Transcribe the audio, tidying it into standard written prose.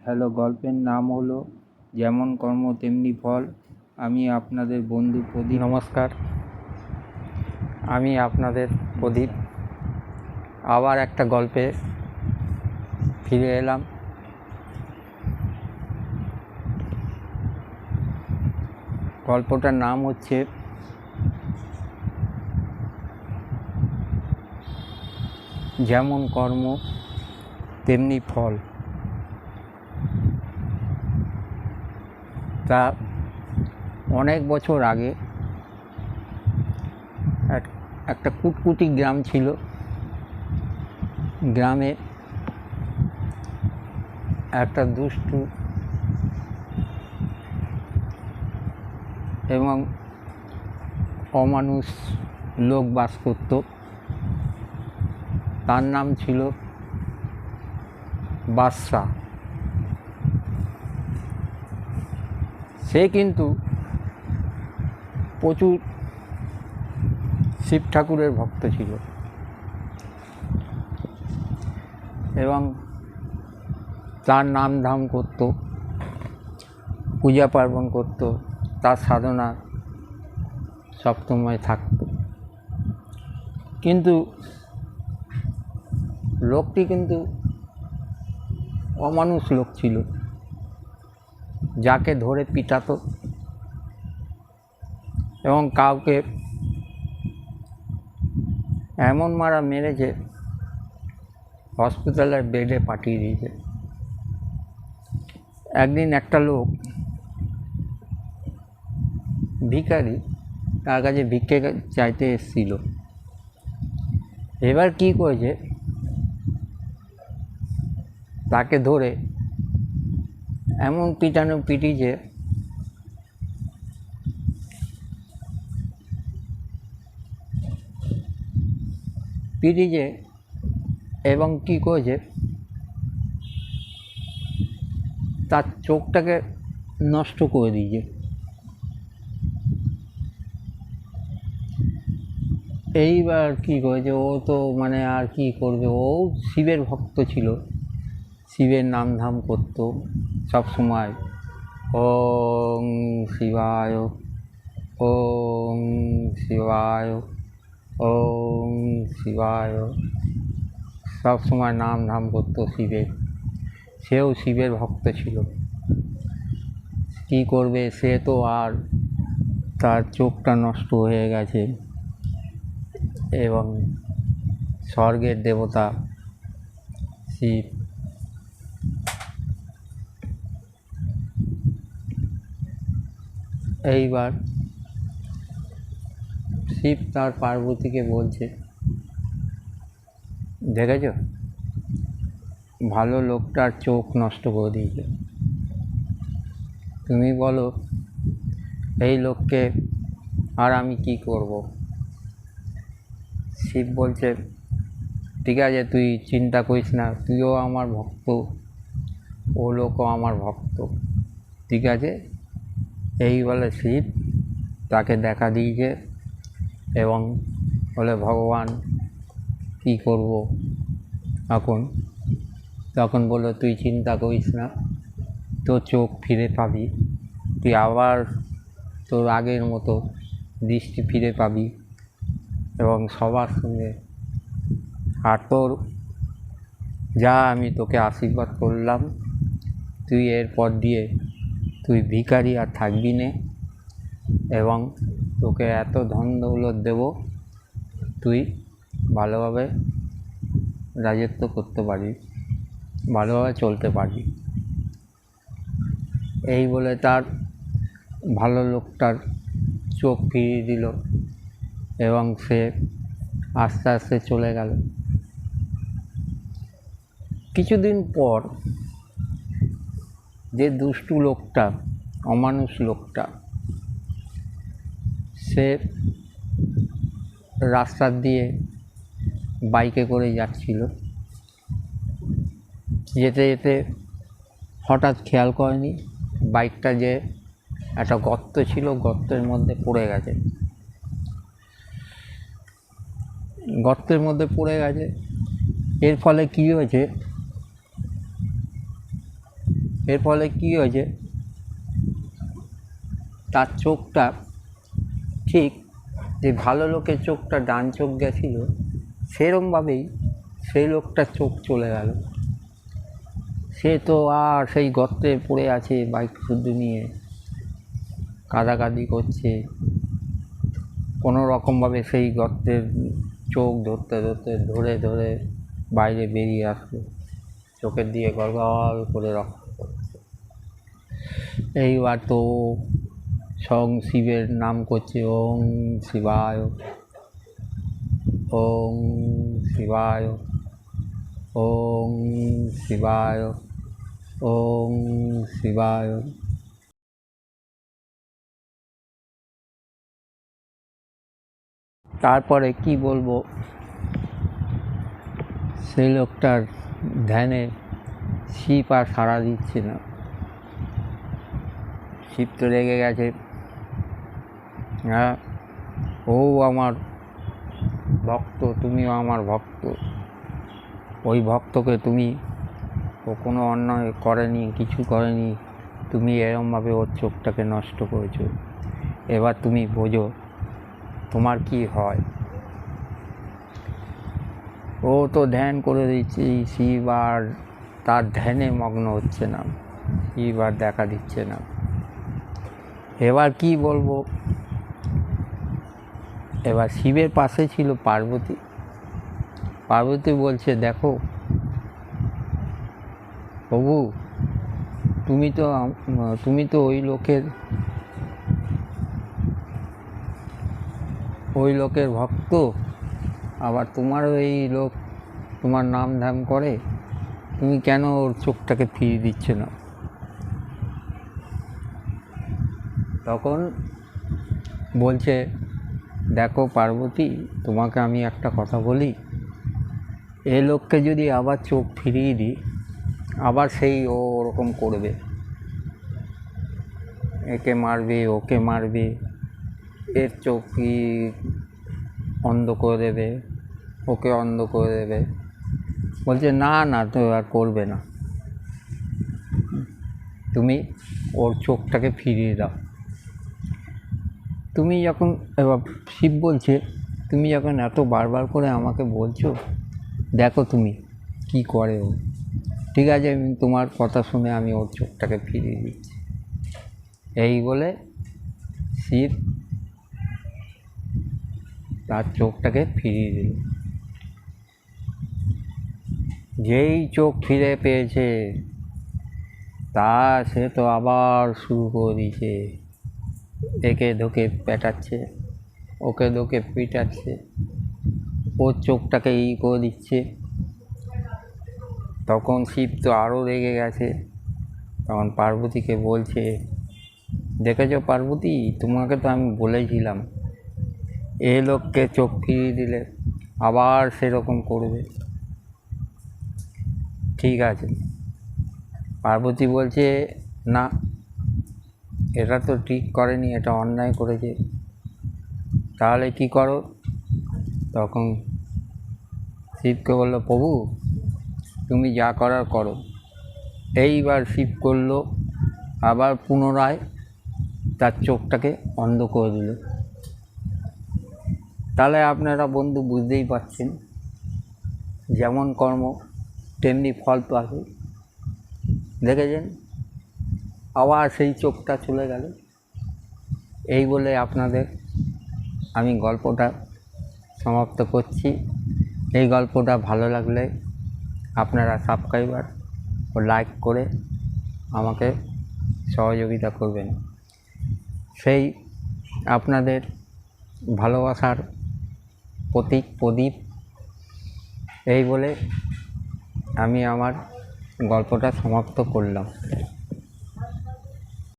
Hello, গল্পের নাম হলো যেমন কর্ম তেমনি ফল। আমি আপনাদের বন্ধু প্রদীপ। নমস্কার, আমি আপনাদের প্রদীপ। আবার একটা গল্পে ফিরে এলাম। গল্পটার নাম হচ্ছে যেমন কর্ম তেমনি ফল। তা অনেক বছর আগে একটা কুটকুটি গ্রাম ছিল। গ্রামে একটা দুষ্টু এবং অমানুষ লোক বাস করত। তার নাম ছিল বাদশা। সে কিন্তু প্রচুর শিব ঠাকুরের ভক্ত ছিল এবং তার নাম ধাম করত, পূজা পার্বণ করত, তার সাধনা সবসময় থাকত। কিন্তু লোকটি কিন্তু অমানুষ লোক ছিল, যাকে ধরে পিটাতো এবং কাউকে এমন মারা মেরেছে হসপিটালের বেডে পাঠিয়ে দিয়েছে। একদিন একটা লোক ভিখারি তার কাছে ভিক্ষে চাইতে এসেছিল। এবার কি করেছে, তাকে ধরে এমন পিটানো পিটিয়েছে এবং কি করেছে, তার চোখটাকে নষ্ট করে দিয়েছে। এইবার কি করেছে, ও তো আর কি করবে, ও শিবের ভক্ত ছিল, শিবের নাম ধাম করতো সব সময়। ওং শিবায়, ওং শিবায়, ওং শিবায়, সব সময় নাম ধাম করতো শিবের। সেও শিবের ভক্ত ছিল। কি করবে, সে তো আর তার চোখটা নষ্ট হয়ে গেছে এবং স্বর্গের দেবতা শিব এইবার শিব তার পার্বতীকে বলছে, দেখেছ, ভালো লোকটার চোখ নষ্ট করে দিয়েছে, তুমি বলো এই লোককে আর আমি কি করব। শিব বলছে, ঠিক আছে, তুই চিন্তা করিস না, তুইও আমার ভক্ত, ও লোকও আমার ভক্ত, ঠিক আছে। এই বলে শিব তাকে দেখা দিয়েছে এবং বলে, ভগবান কী করব এখন। তখন বললো, তুই চিন্তা করিস না, তোর চোখ ফিরে পাবি, তুই আবার তোর আগের মতো দৃষ্টি ফিরে পাবি এবং সবার সঙ্গে, আর তোর যা আমি তোকে আশীর্বাদ করলাম, তুই এরপর দিয়ে তুই ভিখারি আর থাকবি না এবং তোকে এত ধন দৌলত দেব, তুই ভালোভাবে রাজত্ব করতে পারবি, ভালোভাবে চলতে পারবি। এই বলে তার ভালো লোকটার চোখ ফিরিয়ে দিল এবং সে আস্তে আস্তে চলে গেল। কিছুদিন পর যে দুষ্টু লোকটা, অমানুষ লোকটা, সে রাস্তা দিয়ে বাইকে করে যাচ্ছিল। যেতে যেতে হঠাৎ খেয়াল করেনি বাইকটা যে একটা গর্ত ছিল, গর্তের মধ্যে পড়ে গেছে। এর ফলে কী হয়েছে, এর ফলে কী হয়েছে, তার চোখটা ঠিক যে ভালো লোকের চোখটা ডান চোখ গেছিল সেরমভাবেই সেই লোকটার চোখ চলে গেল। সে তো আর সেই গর্তে পড়ে আছে, বাইক শুদ্ধ নিয়ে কাঁদাকাঁদি করছে, কোনো রকমভাবে সেই গর্তের চোখ ধরতে ধরতে ধরে ধরে বাইরে বেরিয়ে আসলো, চোখের দিয়ে গলগল করে রক্ত পড়ছে। এইবার তো স্বয়ং শিবের নাম করছে, ওং শিবায়, ওং শিবায়, ওং শিবায়, ওং শিবায়। তারপরে কি বলবো, সেই লোকটার ধ্যানে শিব আর সাড়া দিচ্ছে না। শিব তো রেগে গেছে, হ্যাঁ ও আমার ভক্ত, তুমিও আমার ভক্ত, ওই ভক্তকে তুমি, ও কোনো অন্যায় করেনি, কিছু করেনি, তুমি এরমভাবে ওর চোখটাকে নষ্ট করেছো, এবার তুমি বোঝো তোমার কি হয়। ও তো ধ্যান করে দিচ্ছে, শিব আর তার ধ্যানে মগ্ন হচ্ছে না, শিব আর দেখা দিচ্ছে না। এবার কি বলবো, এবার শিবের পাশে ছিল পার্বতী। পার্বতী বলছে, দেখো প্রভু, তুমি তো ওই লোকের ভক্ত, আবার তোমারও এই লোক তোমার নাম ধাম করে, তুমি কেন ওর চোখটাকে ফিরিয়ে দিচ্ছ না? তখন বলছে, দেখো পার্বতী, তোমাকে আমি একটা কথা বলি, এ লোককে যদি আবার চোখ ফিরিয়ে দিই, আবার সেই ওরকম করবে, একে মারবে, ওকে মারবে, এর চোখ অন্ধ করে দেবে, ওকে অন্ধ করে দেবে। বলছে না না, তো আর করবে না, তুমি ওর চোখটাকে ফিরিয়ে দাও। তুমি যখন, এবার শিব বলছে, তুমি যখন এত বারবার করে আমাকে বলছো, দেখো তুমি কি করে ও, ঠিক আছে আমি তোমার কথা শুনে আমি ওর চোখটাকে ফিরিয়ে দিচ্ছি। এই বলে শিব তার চোখটাকে ফিরিয়ে দিল। যেই চোখ ফিরে পেয়েছে সে তো আবার শুরু করে দিয়েছে, একে ধোকে পেটাচ্ছে, ওকে ধোকে পিটাচ্ছে, ওর চোখটাকে করে দিচ্ছে। তখন শিব তো আরও রেগে গেছে, তখন পার্বতীকে বলছে, দেখেছো পার্বতী, তোমাকে তো আমি বলেছিলাম এ লোককে চোখ ফিরিয়ে দিলে আবার সেরকম করবে। ঠিক আছে, পার্বতী বলছে না, এটা তো ঠিক করেনি, এটা অন্যায় করেছে, তাহলে কি করো? তখন শিবকে বললো, প্রভু তুমি যা করার করো। এইবার শিব করলো, আবার পুনরায় তার চোখটাকে অন্ধ করে দিল। তাহলে আপনারা বন্ধু বুঝতেই পারছেন, যেমন কর্ম তেমনি ফল পাবে। দেখেছেন, আবার সেই চোখটা চলে গেল। এই বলে আপনাদের আমি গল্পটা সমাপ্ত করছি। এই গল্পটা ভালো লাগলে আপনারা সাবস্ক্রাইবার ও লাইক করে আমাকে সহযোগিতা করবেন। সেই আপনাদের ভালোবাসার প্রতীক প্রদীপ। এই বলে আমি আমার গল্পটা সমাপ্ত করলাম।